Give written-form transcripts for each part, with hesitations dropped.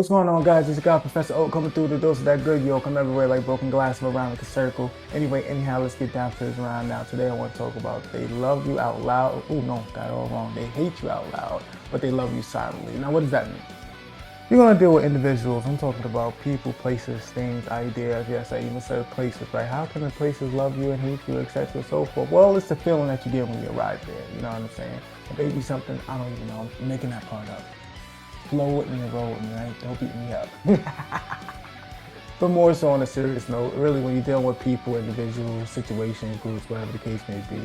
What's going on, guys? It's your guy, Professor Oak, coming through the dose of that good yo. Come everywhere like broken glass, move around like a circle. Anyway, anyhow, let's get down to this round now. Today I want to talk about they love you out loud. Oh no, got it all wrong. They hate you out loud, but they love you silently. Now, what does that mean? You're gonna deal with individuals. I'm talking about people, places, things, ideas. Yes, I even said places, right? How can the places love you and hate you, etc., and so forth? Well, it's the feeling that you get when you arrive there. You know what I'm saying? Maybe something I don't even know. I'm making that part up. Flow with me and roll with me, right? Don't beat me up. But more so on a serious note, really when you're dealing with people, individuals, situations, groups, whatever the case may be,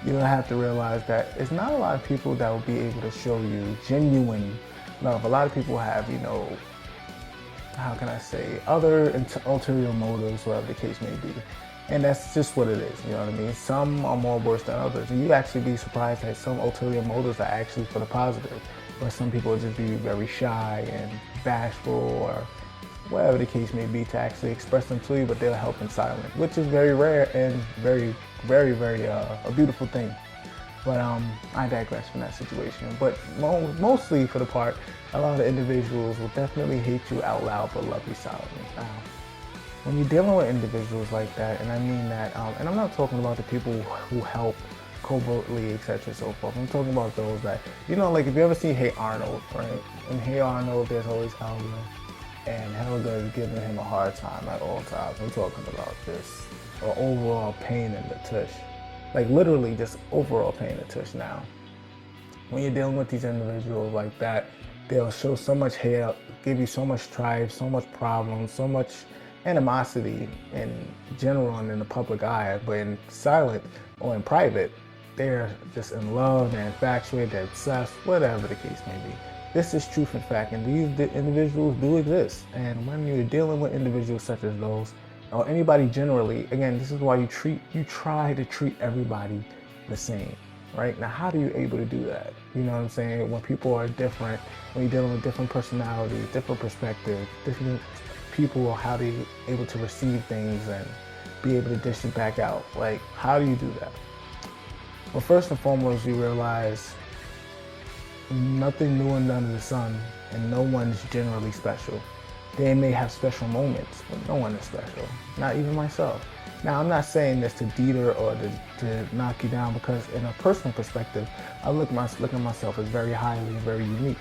you have to realize that it's not a lot of people that will be able to show you genuine love. A lot of people have, how can I say, other ulterior motives, whatever the case may be. And that's just what it is, you know what I mean? Some are more worse than others. And you actually be surprised that some ulterior motives are actually for the positive. But some people just be very shy and bashful or whatever the case may be to actually express them to you, but they'll help in silence, which is very rare and very, very, very a beautiful thing. But I digress from that situation. But mostly for the part, a lot of individuals will definitely hate you out loud but love you silently. Now, when you're dealing with individuals like that, and I mean that, and I'm not talking about the people who help covertly, etc., and so forth. I'm talking about those that, like if you ever see Hey Arnold, right? In Hey Arnold, there's always Helga, and Helga is giving him a hard time at all times. I'm talking about this overall pain in the tush, like literally just overall pain in the tush. Now, when you're dealing with these individuals like that, they'll show so much hate, give you so much strife, so much problems, so much animosity in general and in the public eye, but in silent or in private, they're just in love, they're infatuated, they're obsessed, whatever the case may be. This is truth and fact, and these individuals do exist. And when you're dealing with individuals such as those, or anybody generally, again, this is why you try to treat everybody the same, right? Now, how do you able to do that? You know what I'm saying? When people are different, when you're dealing with different personalities, different perspectives, different people, how they able to receive things and be able to dish it back out. Like, how do you do that? Well, first and foremost, you realize nothing new and under the sun, and no one's generally special. They may have special moments, but no one is special, not even myself. Now, I'm not saying this to deter or to knock you down, because in a personal perspective, I look at myself as very highly and very unique.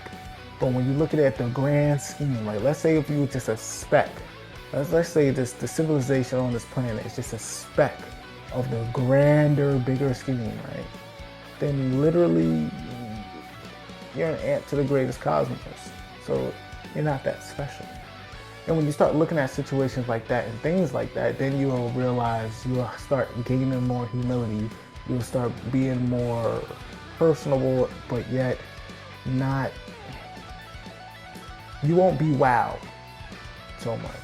But when you look at it at the grand scheme, like let's say if you were just a speck, let's say the civilization on this planet is just a speck of the grander, bigger scheme, right? Then literally, you're an ant to the greatest cosmos. So you're not that special. And when you start looking at situations like that and things like that, then you'll realize, you'll start gaining more humility. You'll start being more personable, but yet not, you won't be wowed so much.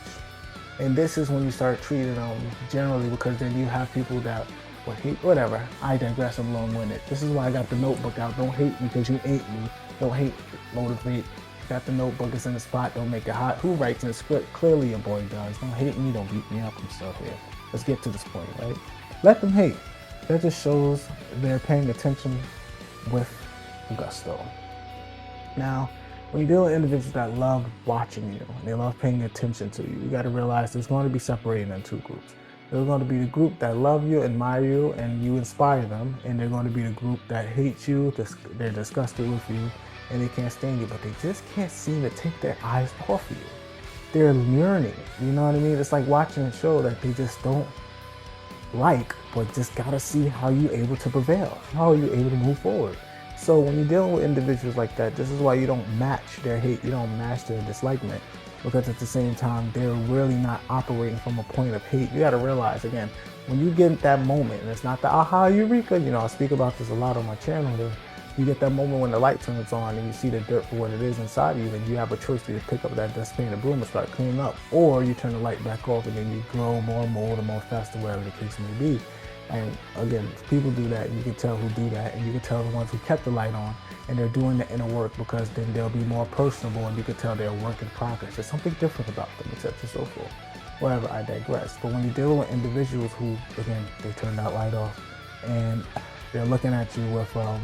And this is when you start treating them generally, because then you have people that will hate, whatever. I digress, I'm long-winded. This is why I got the notebook out. Don't hate me because you ain't me. Don't hate, motivate. Got the notebook, it's in the spot, don't make it hot. Who writes in the script? Clearly a boy does. Don't hate me, don't beat me up and stuff here. Let's get to this point, right? Let them hate. That just shows they're paying attention with gusto. Now, when you deal with individuals that love watching you, and they love paying attention to you, you got to realize there's going to be separated in two groups. There's going to be the group that love you, admire you, and you inspire them, and they're going to be the group that hates you, they're disgusted with you, and they can't stand you, but they just can't seem to take their eyes off you. They're yearning, you know what I mean? It's like watching a show that they just don't like, but just gotta see how you're able to prevail, how are you able to move forward. So when you're dealing with individuals like that, this is why you don't match their hate, you don't match their dislikement, because at the same time, they're really not operating from a point of hate. You gotta realize, again, when you get that moment, and it's not the aha eureka, I speak about this a lot on my channel, you get that moment when the light turns on and you see the dirt for what it is inside of you, then you have a choice to pick up that dustpan and broom and start cleaning up, or you turn the light back off and then you grow more mold or more faster, whatever the case may be. And again, people do that, and you can tell who do that, and you can tell the ones who kept the light on, and they're doing the inner work, because then they'll be more personable, and you can tell they're a work in progress. There's something different about them, etc. and so forth. Whatever, I digress. But when you're dealing with individuals who, again, they turn that light off, and they're looking at you with a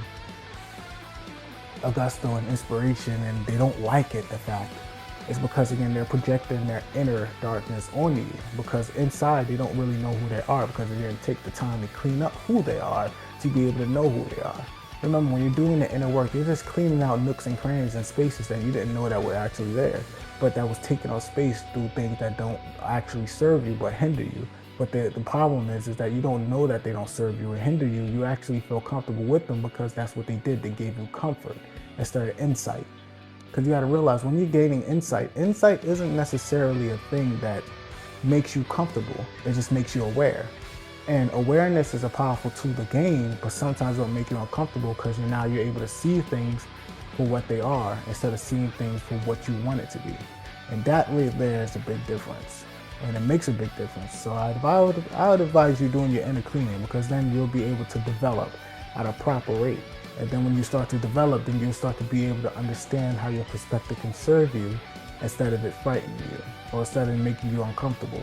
gusto and inspiration, and they don't like it, the fact It's because, again, they're projecting their inner darkness on you, because inside they don't really know who they are, because they didn't take the time to clean up who they are to be able to know who they are. Remember, when you're doing the inner work, you're just cleaning out nooks and crannies and spaces that you didn't know that were actually there, but that was taking up space through things that don't actually serve you but hinder you. But the problem is that you don't know that they don't serve you or hinder you. You actually feel comfortable with them because that's what they did. They gave you comfort instead of insight. Because you got to realize, when you're gaining insight, insight isn't necessarily a thing that makes you comfortable. It just makes you aware. And awareness is a powerful tool to gain, but sometimes it'll make you uncomfortable because now you're able to see things for what they are instead of seeing things for what you want it to be. And that right there is a big difference. And it makes a big difference. So I would advise you doing your inner cleaning, because then you'll be able to develop at a proper rate. And then when you start to develop, then you'll start to be able to understand how your perspective can serve you instead of it frightening you or instead of making you uncomfortable.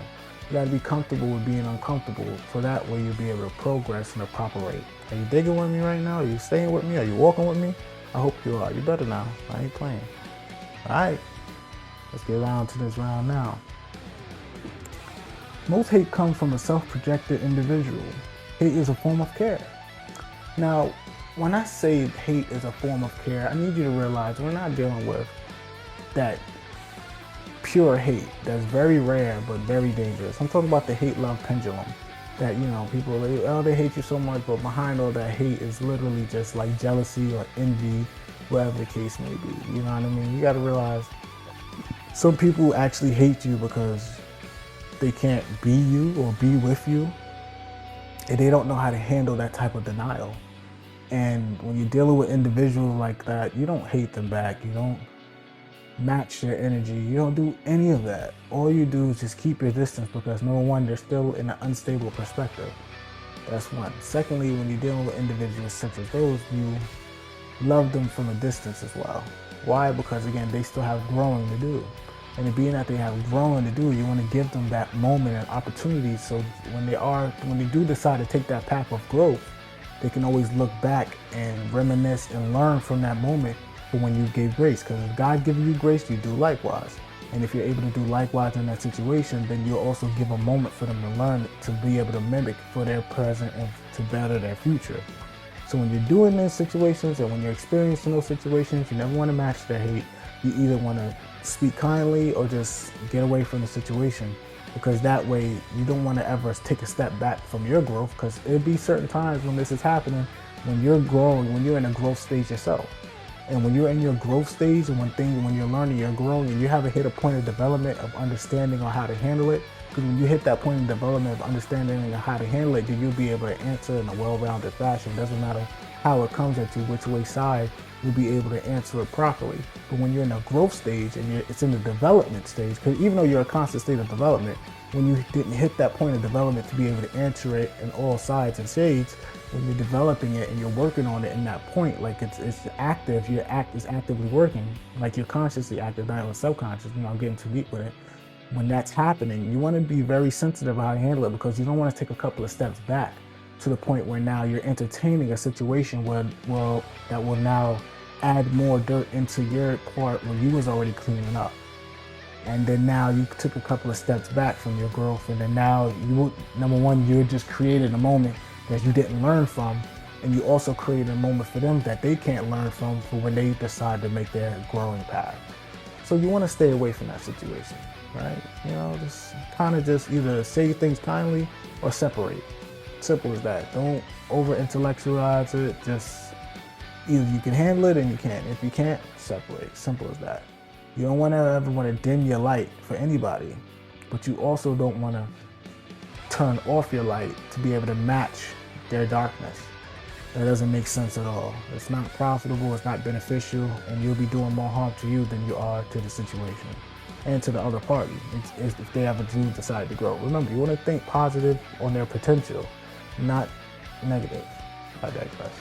You gotta be comfortable with being uncomfortable, so that way you'll be able to progress in a proper rate. Are you digging with me right now? Are you staying with me? Are you walking with me? I hope you are. You better now. I ain't playing. All right, let's get down to this round now. Most hate comes from a self-projected individual. Hate is a form of care. Now, when I say hate is a form of care, I need you to realize we're not dealing with that pure hate that's very rare but very dangerous. I'm talking about the hate-love pendulum. That, you know, people, they hate you so much, but behind all that hate is literally just like jealousy or envy, whatever the case may be. You know what I mean? You got to realize some people actually hate you because they can't be you or be with you, and they don't know how to handle that type of denial. And when you're dealing with individuals like that, you don't hate them back. You don't match their energy. You don't do any of that. All you do is just keep your distance, because number one, they're still in an unstable perspective. That's one. Secondly, when you're dealing with individuals such as those, you love them from a distance as well. Why? Because again, they still have growing to do. And being that they have growing to do, you want to give them that moment and opportunity, so when they do decide to take that path of growth, they can always look back and reminisce and learn from that moment for when you gave grace. Because if God gives you grace, you do likewise. And if you're able to do likewise in that situation, then you'll also give a moment for them to learn, to be able to mimic for their present and to better their future. So when you're doing those situations and when you're experiencing those situations, you never want to match their hate. You either want to speak kindly or just get away from the situation, because that way you don't want to ever take a step back from your growth, because it'll be certain times when this is happening, when you're growing, when you're in a growth stage yourself. And when you're in your growth stage and when you're learning, you're growing, and you haven't hit a point of development of understanding on how to handle it, because when you hit that point of development of understanding and how to handle it, then you'll be able to answer in a well-rounded fashion. Doesn't matter how it comes at you, which way side, you'll be able to answer it properly. But when you're in a growth stage and it's in the development stage, because even though you're a constant state of development, when you didn't hit that point of development to be able to answer it in all sides and shades, when you're developing it and you're working on it in that point, like it's active, is actively working, like you're consciously active, not even subconscious. I'm getting too deep with it. When that's happening, you want to be very sensitive how to handle it, because you don't want to take a couple of steps back to the point where now you're entertaining a situation that will now add more dirt into your part where you was already cleaning up. And then now you took a couple of steps back from your growth, and then now number one, you just created a moment that you didn't learn from, and you also created a moment for them that they can't learn from for when they decide to make their growing path. So you want to stay away from that situation, right? Just kind of just either say things kindly or separate. Simple as that. Don't over intellectualize it. Just either you can handle it and you can't. If you can't, separate. Simple as that. You don't ever want to dim your light for anybody, but you also don't want to turn off your light to be able to match their darkness. That doesn't make sense at all. It's not profitable, it's not beneficial, and you'll be doing more harm to you than you are to the situation and to the other party if they ever do decide to grow. Remember, you want to think positive on their potential, not negative. I digress.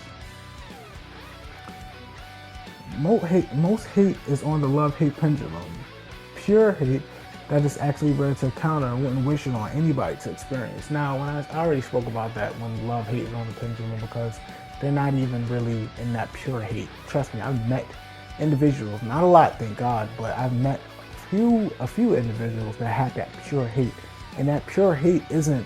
Most hate is on the love-hate pendulum. Pure hate that is actually ready to counter and wouldn't wish it on anybody to experience. Now, when I already spoke about that when love-hate is on the pendulum, because they're not even really in that pure hate. Trust me, I've met individuals, not a lot, thank God, but I've met few individuals that have that pure hate, and that pure hate isn't,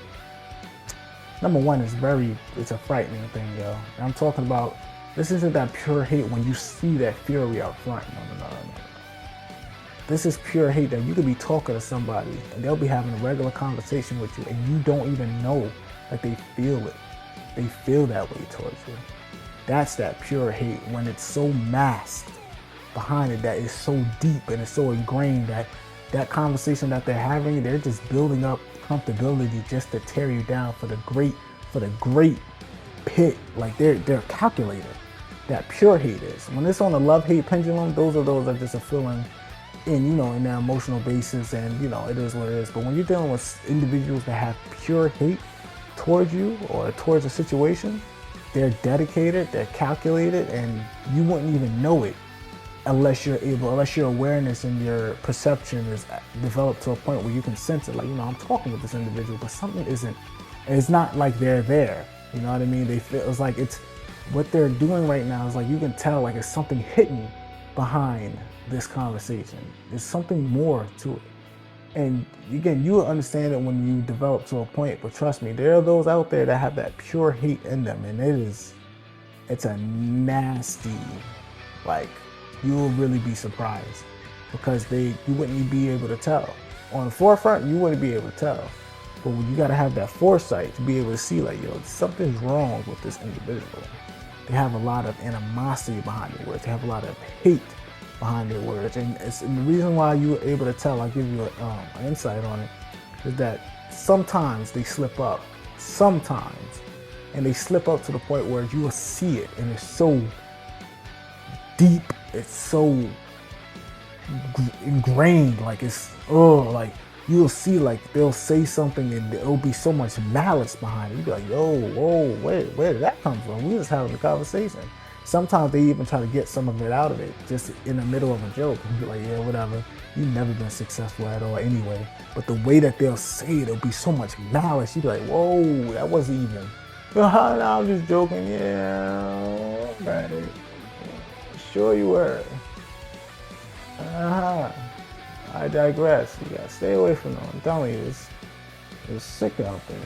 number one, it's a frightening thing, yo. And I'm talking about, this isn't that pure hate when you see that fury out front. No. This is pure hate that you could be talking to somebody and they'll be having a regular conversation with you and you don't even know that they feel it. They feel that way towards you. That's that pure hate when it's so masked behind it, that is so deep and it's so ingrained that that conversation that they're having, they're just building up comfortability just to tear you down for the great pit. Like they're calculated. That pure hate is. When it's on the love-hate pendulum, those are just a feeling in their emotional basis, and it is what it is. But when you're dealing with individuals that have pure hate towards you or towards a situation, they're dedicated, they're calculated, and you wouldn't even know it unless your awareness and your perception is developed to a point where you can sense it. Like, I'm talking with this individual, but something isn't, it's not like they're there. You know what I mean? They feel, it's like it's, what they're doing right now is like, you can tell like it's something hidden behind this conversation. There's something more to it. And again, you will understand it when you develop to a point, but trust me, there are those out there that have that pure hate in them, and it's a nasty, like, you will really be surprised because you wouldn't be able to tell. On the forefront, you wouldn't be able to tell. But you gotta have that foresight to be able to see, like, something's wrong with this individual. They have a lot of animosity behind their words. They have a lot of hate behind their words. And the reason why you were able to tell, I'll give you an insight on it, is that sometimes they slip up. Sometimes. And they slip up to the point where you will see it, and it's so deep, it's so ingrained, like like you'll see, like they'll say something and there'll be so much malice behind it. You'll be like, yo, whoa, where did that come from? We was having a conversation. Sometimes they even try to get some of it out of it, just in the middle of a joke. And be like, yeah, whatever. You've never been successful at all anyway. But the way that they'll say it, it'll be so much malice. You'll be like, whoa, that wasn't even. No, I'm just joking. Yeah, right. Sure you were. I digress. You gotta stay away from them. I'm telling you, it's sick out there.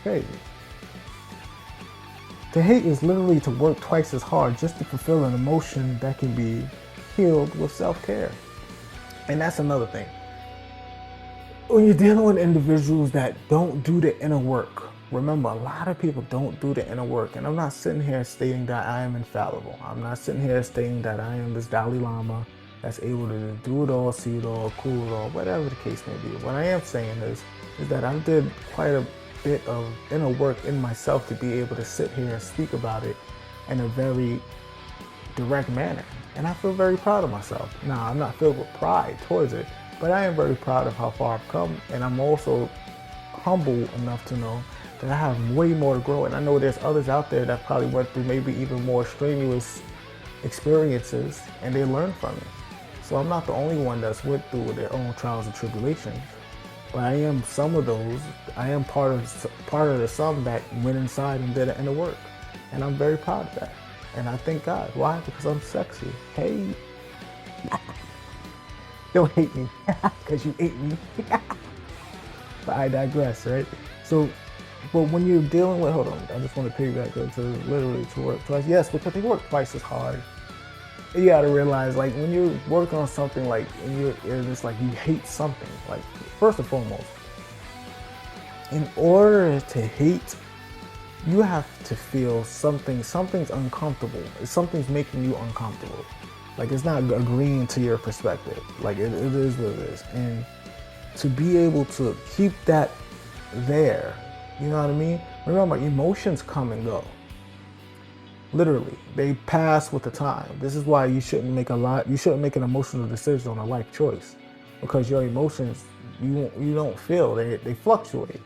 Crazy. To hate is literally to work twice as hard just to fulfill an emotion that can be healed with self-care. And that's another thing. When you're dealing with individuals that don't do the inner work, remember, a lot of people don't do the inner work. And I'm not sitting here stating that I am infallible. I'm not sitting here stating that I am this Dalai Lama that's able to do it all, see it all, cool it all, whatever the case may be. What I am saying is that I did quite a bit of inner work in myself to be able to sit here and speak about it in a very direct manner. And I feel very proud of myself. Now, I'm not filled with pride towards it, but I am very proud of how far I've come. And I'm also humble enough to know that I have way more to grow. And I know there's others out there that probably went through maybe even more strenuous experiences and they learned from it. So I'm not the only one that's went through their own trials and tribulations, but I am some of those. I am part of the some that went inside and did the inner work, and I'm very proud of that. And I thank God. Why? Because I'm sexy. Hey, don't hate me, because you hate me. But I digress, right? So, but when you're dealing with, hold on, I just want to piggyback to literally to work twice. Yes, because they work twice as hard. You gotta realize, like, when you work on something, like, and it's like you hate something, like, first and foremost, in order to hate, you have to feel something's uncomfortable. Something's making you uncomfortable. Like, it's not agreeing to your perspective. Like, it is what it is. And to be able to keep that there, you know what I mean? Remember, emotions come and go. Literally, they pass with the time. This is why you shouldn't make an emotional decision on a life choice, because your emotions, you don't feel, they fluctuate.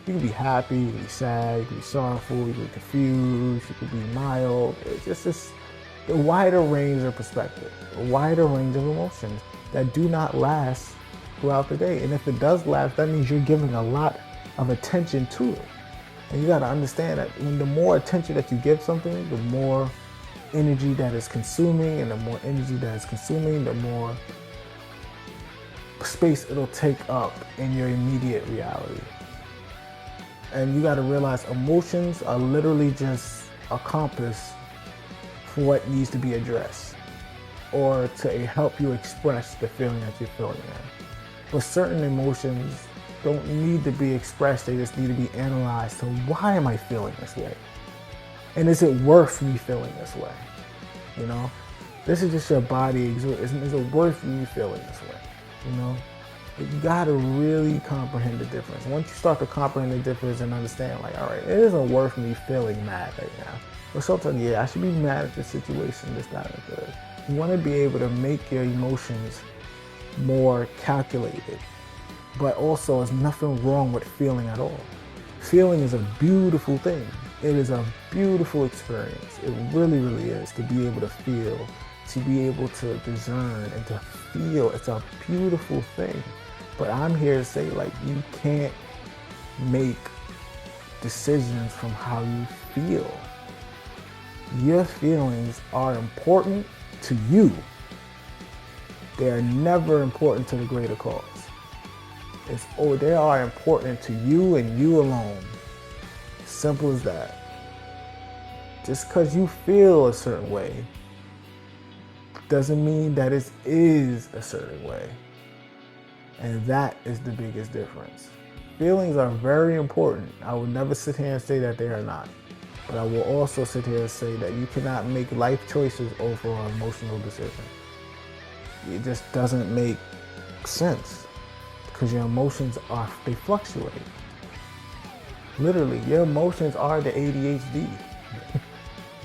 You can be happy, you can be sad, you can be sorrowful, you can be confused, you can be mild. It's just a wider range of perspective, a wider range of emotions that do not last throughout the day. And if it does last, that means you're giving a lot of attention to it. And you gotta understand that when the more attention that you give something, the more energy that is consuming, and the more energy that is consuming, the more space it'll take up in your immediate reality. And you got to realize emotions are literally just a compass for what needs to be addressed, or to help you express the feeling that you're feeling now. But certain emotions don't need to be expressed, they just need to be analyzed. So why am I feeling this way? And is it worth me feeling this way? You know, this is just your body. Is it worth me feeling this way? You know, you gotta really comprehend the difference. Once you start to comprehend the difference and understand, like, all right, it isn't worth me feeling mad right now. But sometimes, yeah, I should be mad at the situation, this, that, and the third. You want to be able to make your emotions more calculated, but also there's nothing wrong with feeling at all. Feeling is a beautiful thing. It is a beautiful experience. It really, really is, to be able to feel, to be able to discern and to feel. It's a beautiful thing. But I'm here to say, like, you can't make decisions from how you feel. Your feelings are important to you. They are never important to the greater cause. They are important to you and you alone. Simple as that. Just because you feel a certain way doesn't mean that it is a certain way. And that is the biggest difference. Feelings are very important. I will never sit here and say that they are not. But I will also sit here and say that you cannot make life choices over an emotional decision. It just doesn't make sense, because your emotions they fluctuate. Literally, your emotions are the ADHD.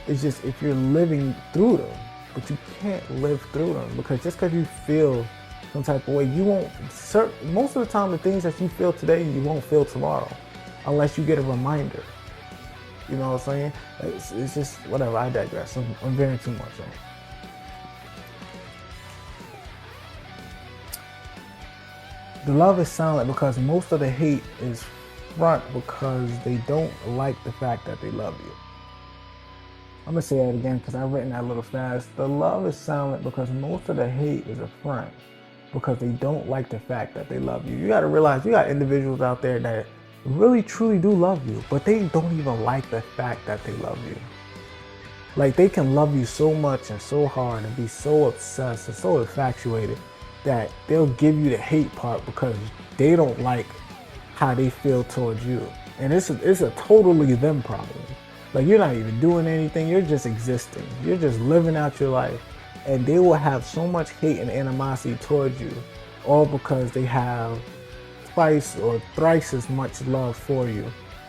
It's just if you're living through them, but you can't live through them, because just because you feel some type of way, you won't. Most of the time, the things that you feel today, you won't feel tomorrow, unless you get a reminder. You know what I'm saying? It's just whatever. I digress. I'm veering too much on. The love is silent because most of the hate is front because they don't like the fact that they love you. I'm gonna say that again because I've written that a little fast. The love is silent because most of the hate is a front because they don't like the fact that they love you. You gotta realize you got individuals out there that really truly do love you, but they don't even like the fact that they love you. Like, they can love you so much and so hard and be so obsessed and so infatuated that they'll give you the hate part because they don't like how they feel towards you. And it's a totally them problem. Like, you're not even doing anything, you're just existing. You're just living out your life. And they will have so much hate and animosity towards you, all because they have twice or thrice as much love for you,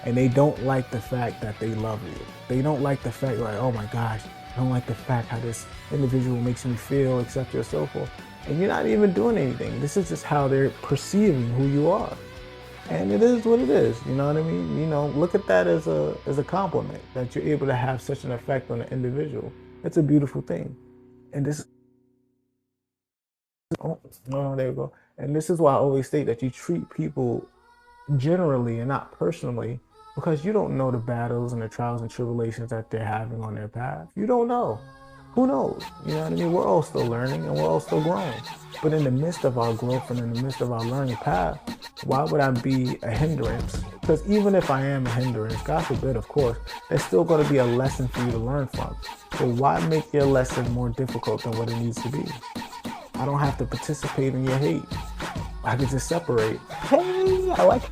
and they don't like the fact that they love you. They don't like the fact, like, oh my gosh, I don't like the fact how this individual makes me feel, etc. and so forth. And you're not even doing anything. This is just how they're perceiving who you are. And it is what it is, you know what I mean? You know, look at that as a compliment, that you're able to have such an effect on an individual. It's a beautiful thing. And this, there we go. And this is why I always state that you treat people generally and not personally, because you don't know the battles and the trials and tribulations that they're having on their path. You don't know. Who knows? You know what I mean? We're all still learning and we're all still growing. But in the midst of our growth and in the midst of our learning path, why would I be a hindrance? Because even if I am a hindrance, God forbid, of course, there's still going to be a lesson for you to learn from. So why make your lesson more difficult than what it needs to be? I don't have to participate in your hate. I could just separate. Hey, I like it.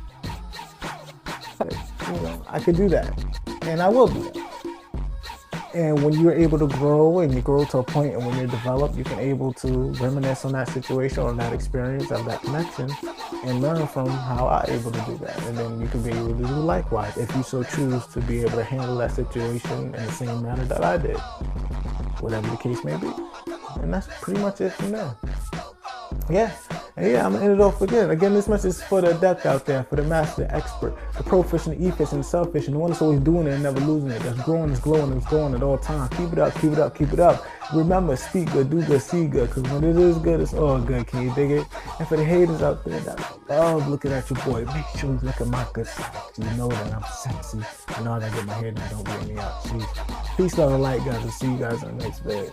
You know, I could do that. And I will do that. And when you're able to grow and you grow to a point and when you're developed, you can able to reminisce on that situation or that experience of that connection and learn from how I'm able to do that. And then you can be able to do likewise if you so choose to be able to handle that situation in the same manner that I did, whatever the case may be. And that's pretty much it from there. Yeah. And yeah, I'm gonna end it off again. Again, this message is for the adept out there, for the master, the expert, the pro fish and the e-fish and the selfish, and the one that's always doing it and never losing it. That's growing, it's glowing, it's growing at all times. Keep it up, keep it up, keep it up. Remember, speak good, do good, see good, because when it is good, it's all good. Can you dig it? And for the haters out there that love looking at your boy, make sure you look at my good side. You know that I'm sexy. I know that I get my hair done, don't get me out. Jeez. Peace, love, and light, guys. I'll see you guys on the next video.